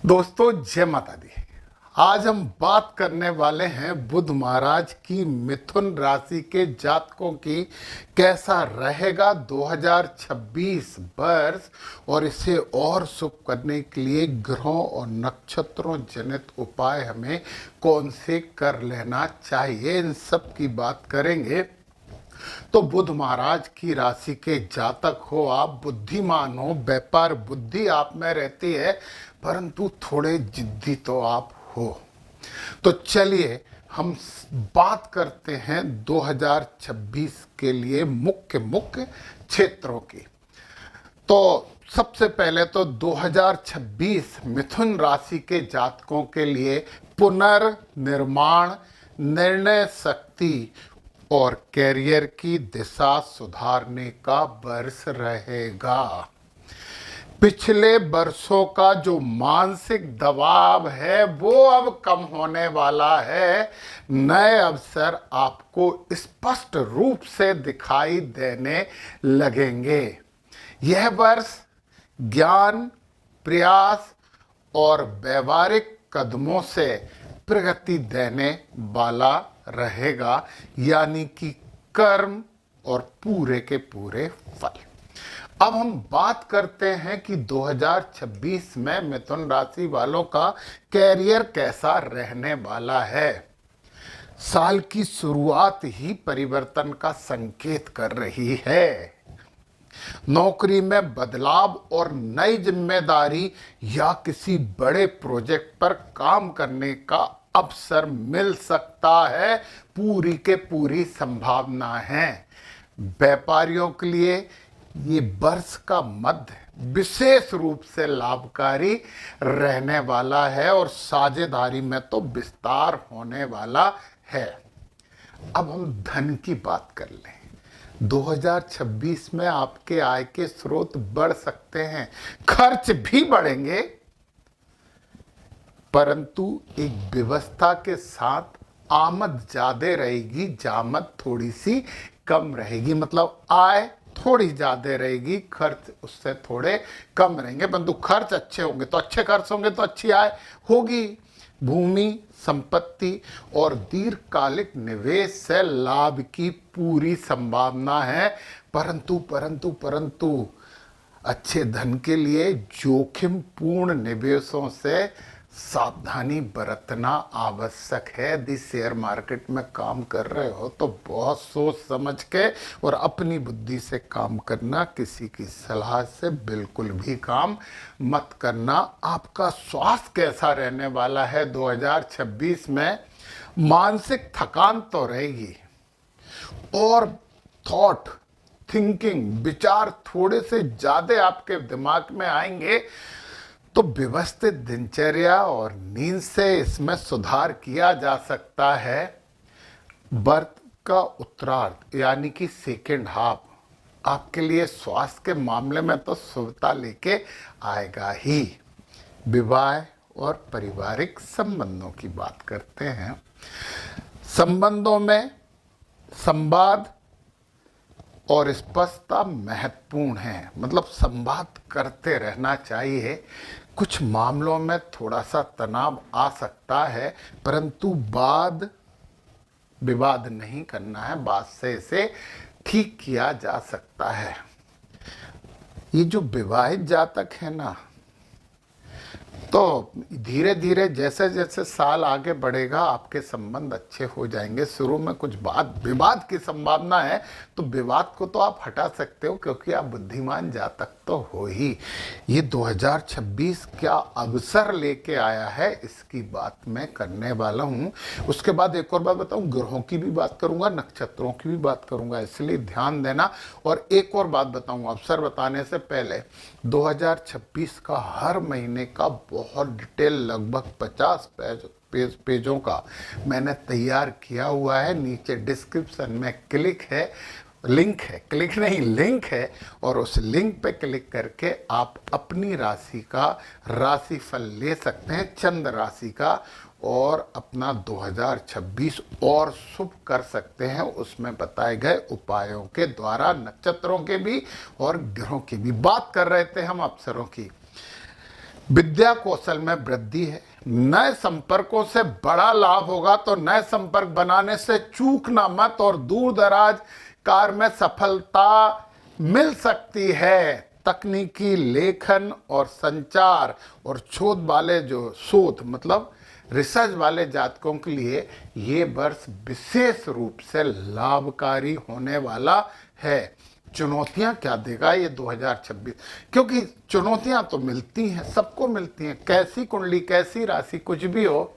दोस्तों जय माता दी। आज हम बात करने वाले हैं बुध महाराज की मिथुन राशि के जातकों की कैसा रहेगा 2026 वर्ष और इसे और शुभ करने के लिए ग्रहों और नक्षत्रों जनित उपाय हमें कौन से कर लेना चाहिए, इन सब की बात करेंगे। तो बुध महाराज की राशि के जातक हो आप, बुद्धिमान हो, व्यापार बुद्धि आप में रहती है, परंतु थोड़े जिद्दी तो आप हो। तो चलिए हम बात करते हैं 2026 के लिए मुख्य मुख्य क्षेत्रों की। तो सबसे पहले तो 2026 मिथुन राशि के जातकों के लिए पुनर्निर्माण, निर्णय शक्ति और कैरियर की दिशा सुधारने का वर्ष रहेगा। पिछले वर्षों का जो मानसिक दबाव है वो अब कम होने वाला है। नए अवसर आपको स्पष्ट रूप से दिखाई देने लगेंगे। यह वर्ष ज्ञान, प्रयास और व्यवहारिक कदमों से प्रगति देने वाला रहेगा, यानी कि कर्म और पूरे के पूरे फल। अब हम बात करते हैं कि 2026 में मिथुन राशि वालों का कैरियर कैसा रहने वाला है। साल की शुरुआत ही परिवर्तन का संकेत कर रही है। नौकरी में बदलाव और नई जिम्मेदारी या किसी बड़े प्रोजेक्ट पर काम करने का अवसर मिल सकता है, पूरी के पूरी संभावना है। व्यापारियों के लिए ये वर्ष का मध्य विशेष रूप से लाभकारी रहने वाला है और साझेदारी में तो विस्तार होने वाला है। अब हम धन की बात कर लें। 2026 में आपके आय के स्रोत बढ़ सकते हैं, खर्च भी बढ़ेंगे, परंतु एक व्यवस्था के साथ आमद ज्यादा रहेगी, जामद थोड़ी सी कम रहेगी। मतलब आय थोड़ी ज्यादा रहेगी, खर्च उससे थोड़े कम रहेंगे, परंतु खर्च अच्छे होंगे तो अच्छे खर्च होंगे तो अच्छी आय होगी। भूमि, संपत्ति और दीर्घकालिक निवेश से लाभ की पूरी संभावना है, परंतु परंतु परंतु अच्छे धन के लिए जोखिम पूर्ण निवेशों से सावधानी बरतना आवश्यक है। यदि शेयर मार्केट में काम कर रहे हो तो बहुत सोच समझ के और अपनी बुद्धि से काम करना, किसी की सलाह से बिल्कुल भी काम मत करना। आपका स्वास्थ्य कैसा रहने वाला है 2026 में? मानसिक थकान तो रहेगी और थॉट, थिंकिंग, विचार थोड़े से ज्यादा आपके दिमाग में आएंगे, तो व्यवस्थित दिनचर्या और नींद से इसमें सुधार किया जा सकता है। वर्ष का उत्तरार्ध यानी कि सेकेंड हाफ आपके लिए स्वास्थ्य के मामले में तो शुभता लेके आएगा ही। विवाह और पारिवारिक संबंधों की बात करते हैं। संबंधों में संवाद और स्पष्टता महत्वपूर्ण है, मतलब संवाद करते रहना चाहिए। कुछ मामलों में थोड़ा सा तनाव आ सकता है, परंतु वाद विवाद नहीं करना है, बात से इसे ठीक किया जा सकता है। ये जो विवाहित जातक है ना, तो धीरे धीरे जैसे जैसे साल आगे बढ़ेगा आपके संबंध अच्छे हो जाएंगे। शुरू में कुछ बात विवाद की संभावना है, तो विवाद को तो आप हटा सकते हो क्योंकि आप बुद्धिमान जातक तो हो ही। ये 2026 क्या अवसर लेके आया है, इसकी बात मैं करने वाला हूँ। उसके बाद एक और बात बताऊँ, ग्रहों की भी बात करूँगा, नक्षत्रों की भी बात करूँगा, इसलिए ध्यान देना। और एक और बात बताऊँ अवसर बताने से पहले, 2026 का हर महीने का बहुत डिटेल लगभग 50 पेजों का मैंने तैयार किया हुआ है। नीचे डिस्क्रिप्शन में लिंक है और उस लिंक पे क्लिक करके आप अपनी राशि का राशिफल ले सकते हैं, चंद्र राशि का, और अपना 2026 और शुभ कर सकते हैं उसमें बताए गए उपायों के द्वारा। नक्षत्रों के भी और ग्रहों की भी बात कर रहे थे हम, अवसरों की। विद्या कौशल में वृद्धि है। नए संपर्कों से बड़ा लाभ होगा, तो नए संपर्क बनाने से चूकना मत और दूर दराज कार्य में सफलता मिल सकती है। तकनीकी, लेखन और संचार और शोध वाले, जो शोध मतलब रिसर्च वाले जातकों के लिए ये वर्ष विशेष रूप से लाभकारी होने वाला है। चुनौतियां क्या देगा ये 2026? क्योंकि चुनौतियां तो मिलती हैं, सबको मिलती हैं, कैसी कुंडली, कैसी राशि, कुछ भी हो।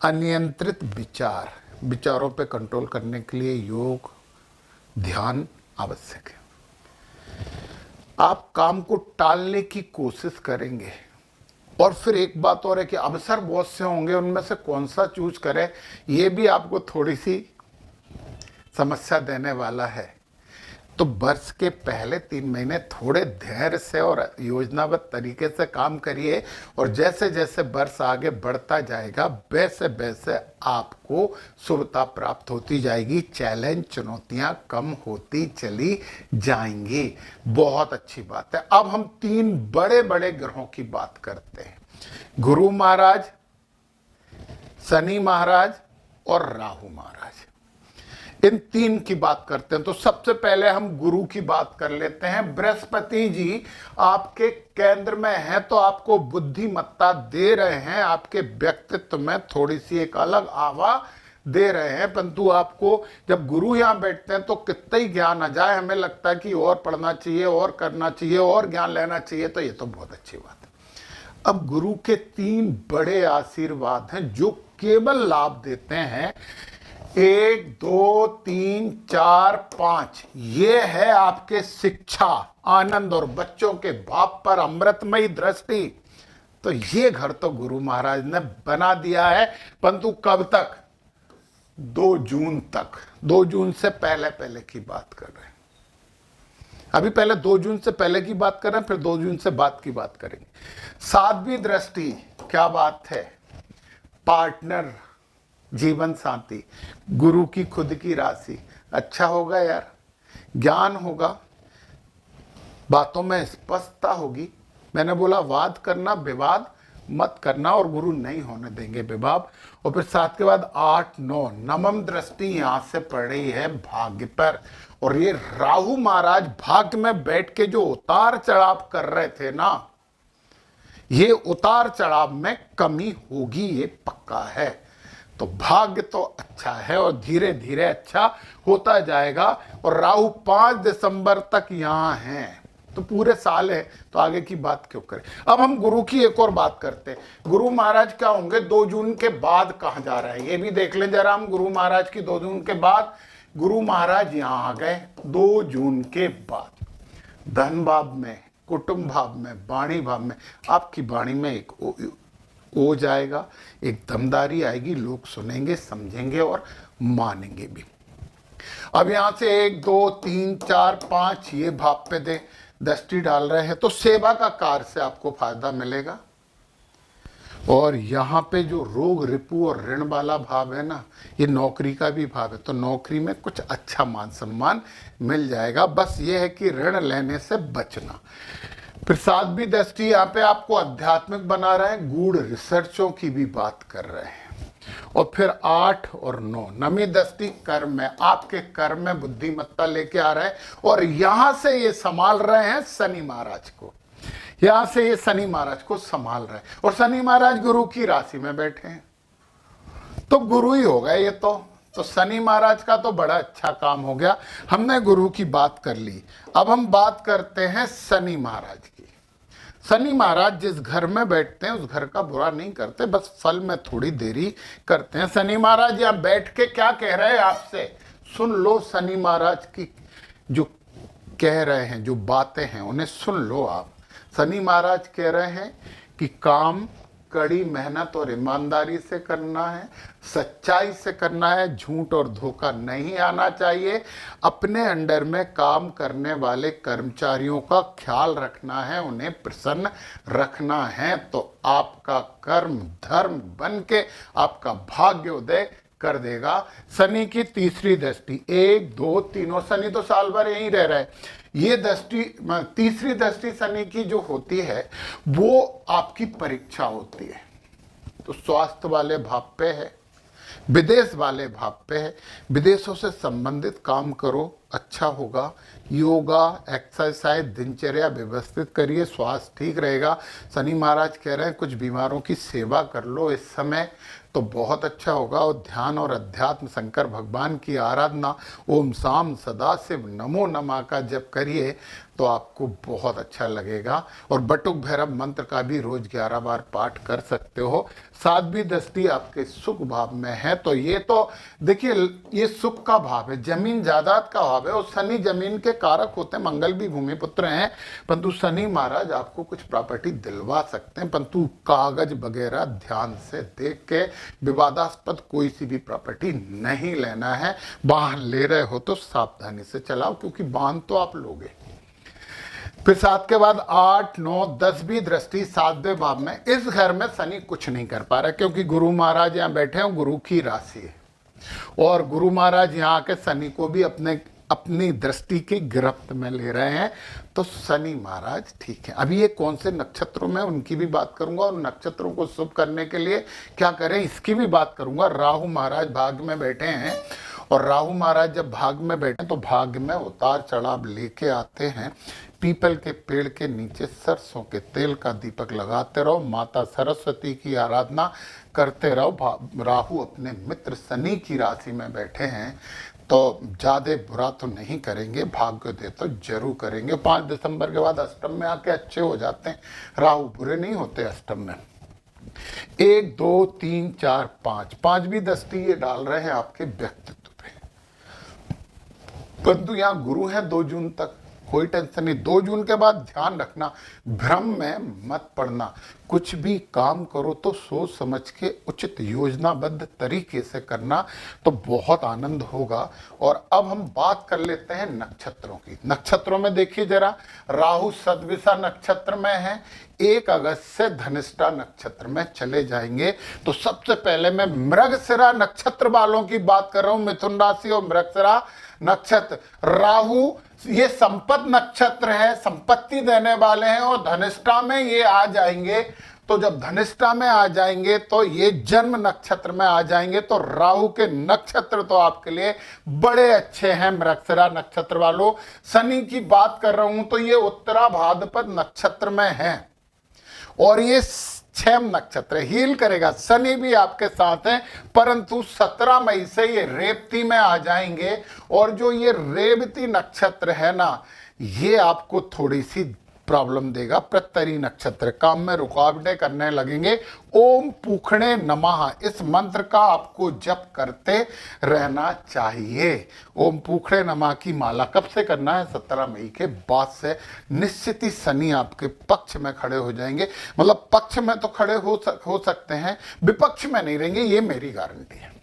अनियंत्रित विचारों पे कंट्रोल करने के लिए योग, ध्यान आवश्यक है। आप काम को टालने की कोशिश करेंगे, और फिर एक बात और है कि अवसर बहुत से होंगे, उनमें से कौन सा चूज करें, ये भी आपको थोड़ी सी समस्या देने वाला है। तो वर्ष के पहले 3 महीने थोड़े धैर्य से और योजनाबद्ध तरीके से काम करिए, और जैसे जैसे वर्ष आगे बढ़ता जाएगा वैसे वैसे आपको शुभता प्राप्त होती जाएगी। चैलेंज, चुनौतियां कम होती चली जाएंगी। बहुत अच्छी बात है। अब हम 3 बड़े बड़े ग्रहों की बात करते हैं, गुरु महाराज, शनि महाराज और राहु महाराज। इन 3 की बात करते हैं। तो सबसे पहले हम गुरु की बात कर लेते हैं। बृहस्पति जी आपके केंद्र में हैं, तो आपको बुद्धिमत्ता दे रहे हैं, आपके व्यक्तित्व में थोड़ी सी एक अलग आभा दे रहे हैं। परंतु आपको जब गुरु यहां बैठते हैं तो कितना ही ज्ञान आ जाए, हमें लगता है कि और पढ़ना चाहिए, और करना चाहिए, और ज्ञान लेना चाहिए। तो ये तो बहुत अच्छी बात है। अब गुरु के 3 बड़े आशीर्वाद हैं जो केवल लाभ देते हैं। 1, 2, 3, 4, 5, ये है आपके शिक्षा, आनंद और बच्चों के भाव पर अमृतमयी दृष्टि। तो ये घर तो गुरु महाराज ने बना दिया है, परंतु कब तक? 2 जून तक। 2 जून से पहले पहले की बात कर रहे हैं। अभी पहले 2 जून से पहले की बात कर रहे हैं, फिर 2 जून से बाद की बात करेंगे। 7वीं दृष्टि, क्या बात है? पार्टनर, जीवन साथी, गुरु की खुद की राशि। अच्छा होगा यार, ज्ञान होगा, बातों में स्पष्टता होगी। मैंने बोला वाद करना, विवाद मत करना, और गुरु नहीं होने देंगे विवाद। और फिर 7 के बाद 8, 9, नवम दृष्टि यहां से पड़ रही है भाग्य पर। और ये राहु महाराज भाग्य में बैठ के जो उतार चढ़ाव कर रहे थे ना, ये उतार चढ़ाव में कमी होगी, ये पक्का है। तो भाग्य तो अच्छा है और धीरे धीरे अच्छा होता जाएगा। और राहु 5 दिसंबर तक यहां है, तो पूरे साल है, तो आगे की बात क्यों करें। अब हम गुरु की एक और बात करते हैं। गुरु महाराज क्या होंगे 2 जून के बाद, कहां जा रहे हैं ये भी देख लें जरा हम। गुरु महाराज की 2 जून के बाद, गुरु महाराज यहां आ गए 2 जून के बाद। धन भाव में, कुटुंब भाव में, वाणी भाव में। आपकी वाणी में एक हो जाएगा, एक दमदारी आएगी, लोग सुनेंगे, समझेंगे और मानेंगे भी। अब यहां से 1, 2, 3, 4, 5 ये भाव पे दे दृष्टि डाल रहे हैं, तो सेवा का कार्य से आपको फायदा मिलेगा। और यहाँ पे जो रोग, रिपु और ऋण वाला भाव है ना, ये नौकरी का भी भाव है। तो नौकरी में कुछ अच्छा मान सम्मान मिल जाएगा। बस ये है कि ऋण लेने से बचना। फिर 7वीं दृष्टि यहाँ पे आपको आध्यात्मिक बना रहे हैं, गूढ़ रिसर्चों की भी बात कर रहे हैं। और फिर 8 और 9, नवमीं दृष्टि कर्म में, आपके कर्म में बुद्धिमत्ता लेके आ रहा है। और यहां से ये संभाल रहे हैं शनि महाराज को, यहां से ये शनि महाराज को संभाल रहे हैं। और शनि महाराज गुरु की राशि में बैठे हैं, तो गुरु ही हो गए ये तो शनि महाराज का तो बड़ा अच्छा काम हो गया। हमने गुरु की बात कर ली। अब हम बात करते हैं शनि महाराज की। शनि महाराज जिस घर में बैठते हैं उस घर का बुरा नहीं करते, बस फल में थोड़ी देरी करते हैं। शनि महाराज यहाँ बैठ के क्या कह रहे हैं आपसे, सुन लो। शनि महाराज की जो कह रहे हैं, जो बातें हैं, उन्हें सुन लो आप। शनि महाराज कह रहे हैं कि काम कड़ी मेहनत और ईमानदारी से करना है, सच्चाई से करना है, झूठ और धोखा नहीं आना चाहिए। अपने अंडर में काम करने वाले कर्मचारियों का ख्याल रखना है, उन्हें प्रसन्न रखना है। तो आपका कर्म धर्म बन के आपका भाग्योदय कर देगा। शनि की तीसरी दृष्टि, 1 2 तीनों, शनि तो साल भर यहीं रह रहा है। ये दृष्टि, तीसरी दृष्टि शनि की जो होती है वो आपकी परीक्षा होती है। तो स्वास्थ्य वाले भाव पे है, विदेश वाले भाव पे है, विदेशों से संबंधित काम करो, अच्छा होगा। योगा, एक्सरसाइज, दिनचर्या व्यवस्थित करिए, स्वास्थ्य ठीक रहेगा। शनि महाराज कह रहे हैं कुछ बीमारों की सेवा कर लो इस समय, तो बहुत अच्छा होगा। और ध्यान और अध्यात्म, शंकर भगवान की आराधना, ओम शाम सदा शिव नमो नमः का जप करिए तो आपको बहुत अच्छा लगेगा। और बटुक भैरव मंत्र का भी रोज 11 बार पाठ कर सकते हो। सातवीं दृष्टि आपके सुख भाव में है, तो ये तो देखिए ये सुख का भाव है, जमीन जायदाद का भाव है। और शनि जमीन के कारक होते हैं, मंगल भी भूमि पुत्र हैं, परंतु शनि महाराज आपको कुछ प्रॉपर्टी दिलवा सकते हैं, परंतु कागज वगैरह ध्यान से देख के, विवादास्पद कोई सी भी प्रॉपर्टी नहीं लेना है। वाहन ले रहे हो तो सावधानी से चलाओ, क्योंकि वाहन तो आप लोगे। फिर 7 के बाद 8 9 10वीं दृष्टि 7वें भाव में। इस घर में शनि कुछ नहीं कर पा रहा, क्योंकि गुरु महाराज यहाँ बैठे हैं, गुरु की राशि है, और गुरु महाराज यहाँ आके शनि को भी अपनी दृष्टि की गिरफ्त में ले रहे हैं। तो शनि महाराज ठीक है। अभी ये कौन से नक्षत्रों में, उनकी भी बात करूंगा, और नक्षत्रों को शुभ करने के लिए क्या करें इसकी भी बात करूंगा। राहु महाराज भाग में बैठे हैं, और राहु महाराज जब भाग में बैठे तो भाग में उतार चढ़ाव लेके आते हैं। पीपल के पेड़ के नीचे सरसों के तेल का दीपक लगाते रहो, माता सरस्वती की आराधना करते रहो। राहु अपने मित्र शनि की राशि में बैठे हैं, तो ज़्यादा बुरा तो नहीं करेंगे, भाग्य दे तो जरूर करेंगे। 5 दिसंबर के बाद अष्टम में आके अच्छे हो जाते हैं। राहु बुरे नहीं होते अष्टम में। 1 2 3 4 5, 5वीं दृष्टि ये डाल रहे हैं आपके व्यक्तित्व पे, परंतु यहाँ गुरु है 2 जून तक, कोई टेंशन नहीं। 2 जून के बाद ध्यान रखना, भ्रम में मत पड़ना। कुछ भी काम करो तो सोच समझ के उचित योजनाबद्ध तरीके से करना, तो बहुत आनंद होगा। और अब हम बात कर लेते हैं नक्षत्रों की। नक्षत्रों में देखिए जरा, राहु सदविषा नक्षत्र में है, 1 अगस्त से धनिष्ठा नक्षत्र में चले जाएंगे। तो सबसे पहले मैं मृगशिरा नक्षत्र वालों की बात कर रहा हूं, मिथुन राशि और मृगशिरा नक्षत्र। राहु ये संपत नक्षत्र है, संपत्ति देने वाले हैं, और धनिष्ठा में ये आ जाएंगे। तो जब धनिष्ठा में आ जाएंगे तो ये जन्म नक्षत्र में आ जाएंगे, तो राहु के नक्षत्र तो आपके लिए बड़े अच्छे हैं मृगशिरा नक्षत्र वालों। शनि की बात कर रहा हूं तो ये उत्तरा भाद्रपद नक्षत्र में है, और ये 6 नक्षत्र हील करेगा। शनि भी आपके साथ है, परंतु 17 मई से ये रेवती में आ जाएंगे। और जो ये रेवती नक्षत्र है ना, ये आपको थोड़ी सी प्रॉब्लम देगा। प्रत्यरी नक्षत्र, काम में रुकावटें करने लगेंगे। ओम पूखणे नमः, इस मंत्र का आपको जप करते रहना चाहिए। ओम पूखणे नमः की माला कब से करना है? 17 मई के बाद से। निश्चित ही शनि आपके पक्ष में खड़े हो जाएंगे, मतलब पक्ष में तो खड़े हो सकते हैं, विपक्ष में नहीं रहेंगे, ये मेरी गारंटी है।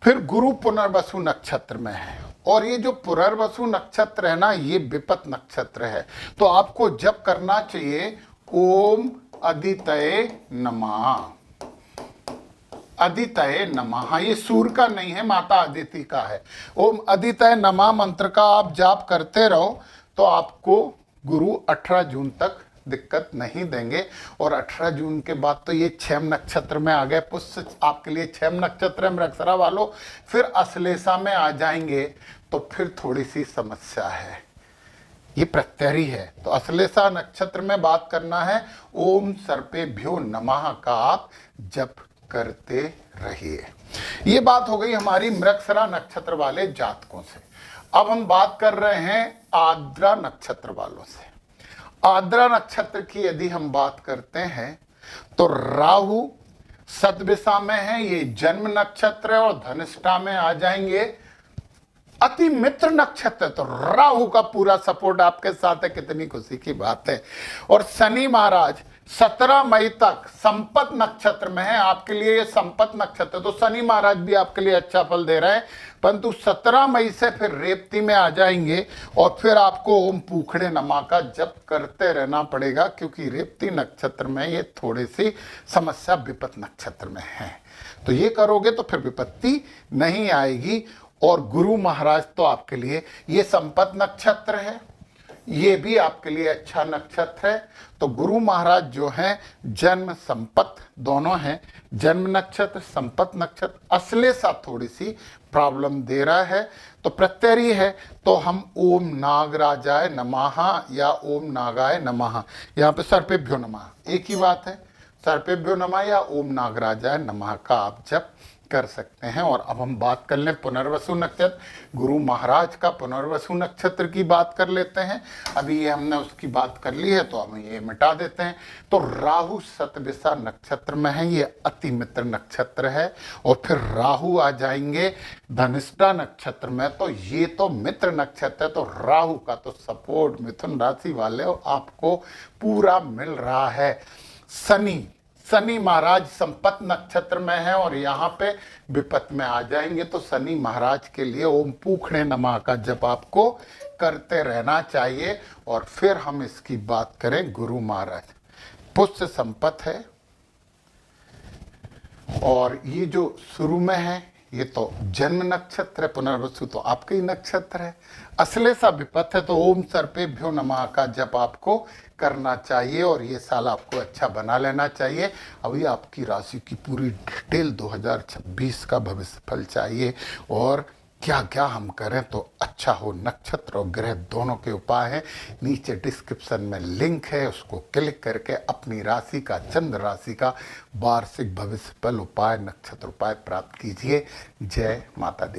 फिर गुरु पुनर्वसु नक्षत्र में है, और ये जो पुनर्वसु नक्षत्र है ना, ये विपत नक्षत्र है। तो आपको जप करना चाहिए ओम अदितये नमः, अदितये नमः। ये सूर्य का नहीं है, माता अदिति का है। ओम अदितये नमः मंत्र का आप जाप करते रहो, तो आपको गुरु 18 जून तक दिक्कत नहीं देंगे। और 18 जून के बाद तो ये 6 नक्षत्र में आ गए। पुष्य आपके लिए 6 नक्षत्र है मृगशिरा वालों। फिर अश्लेषा में आ जाएंगे तो फिर थोड़ी सी समस्या है, ये प्रत्यरी है। तो अश्लेषा नक्षत्र में बात करना है, ओम सर्पेभ्यो नमः का आप जप करते रहिए। ये बात हो गई हमारी मृगशिरा नक्षत्र वाले जातकों से। अब हम बात कर रहे हैं आर्द्रा नक्षत्र वालों से। आर्द्रा नक्षत्र की यदि हम बात करते हैं तो राहु सतविषा में है, ये जन्म नक्षत्र है, और धनिष्ठा में आ जाएंगे। अति मित्र नक्षत्र, तो राहु का पूरा सपोर्ट आपके साथ है, कितनी खुशी की बात है। और शनि महाराज 17 मई तक संपत नक्षत्र में है। आपके लिए ये संपत नक्षत्र, तो शनि महाराज भी आपके लिए अच्छा फल दे रहे हैं, परंतु 17 मई से फिर रेवती में आ जाएंगे और फिर आपको ओम पूखड़े नमा का जप करते रहना पड़ेगा, क्योंकि रेवती नक्षत्र में ये थोड़ी सी समस्या विपत नक्षत्र में है। तो ये करोगे तो फिर विपत्ति नहीं आएगी। और गुरु महाराज तो आपके लिए, ये संपत नक्षत्र है, ये भी आपके लिए अच्छा नक्षत्र है। तो गुरु महाराज जो हैं जन्म संपत दोनों हैं, जन्म नक्षत्र संपत नक्षत्र, अश्लेषा थोड़ी सी प्रॉब्लम दे रहा है। तो प्रत्यय है तो हम ओम नागराजाय नमः या ओम नागाय नमः, यहाँ पे सर्पेभ्यो नमः एक ही बात है, सर्पेभ्यो नमः या ओम नागराजाय नमः का आप जप कर सकते हैं। और अब हम बात कर लें पुनर्वसु नक्षत्र, गुरु महाराज का पुनर्वसु नक्षत्र की बात कर लेते हैं। अभी ये हमने उसकी बात कर ली है तो हम ये मिटा देते हैं। तो राहु शतभिषा नक्षत्र में है, ये अति मित्र नक्षत्र है। और फिर राहु आ जाएंगे धनिष्ठा नक्षत्र में, तो ये तो मित्र नक्षत्र है, तो राहु का तो सपोर्ट मिथुन राशि वाले आपको पूरा मिल रहा है। शनि महाराज संपत नक्षत्र में है और यहाँ पे विपत में आ जाएंगे, तो शनि महाराज के लिए ओम पूखड़े नमः का जप आपको करते रहना चाहिए। और फिर हम इसकी बात करें गुरु महाराज, पुष्य संपत है और ये जो शुरू में है ये तो जन्म नक्षत्र है, पुनर्वसु तो आपके ही नक्षत्र है, अश्लेषा विपत है, तो ओम सर्पेभ्यो नमः का जप आपको करना चाहिए और ये साल आपको अच्छा बना लेना चाहिए। अभी आपकी राशि की पूरी डिटेल 2026 का भविष्य फल चाहिए और क्या क्या हम करें तो अच्छा हो, नक्षत्र और ग्रह दोनों के उपाय हैं, नीचे डिस्क्रिप्शन में लिंक है, उसको क्लिक करके अपनी राशि का, चंद्र राशि का वार्षिक भविष्य फल उपाय, नक्षत्र उपाय प्राप्त कीजिए। जय माता दी।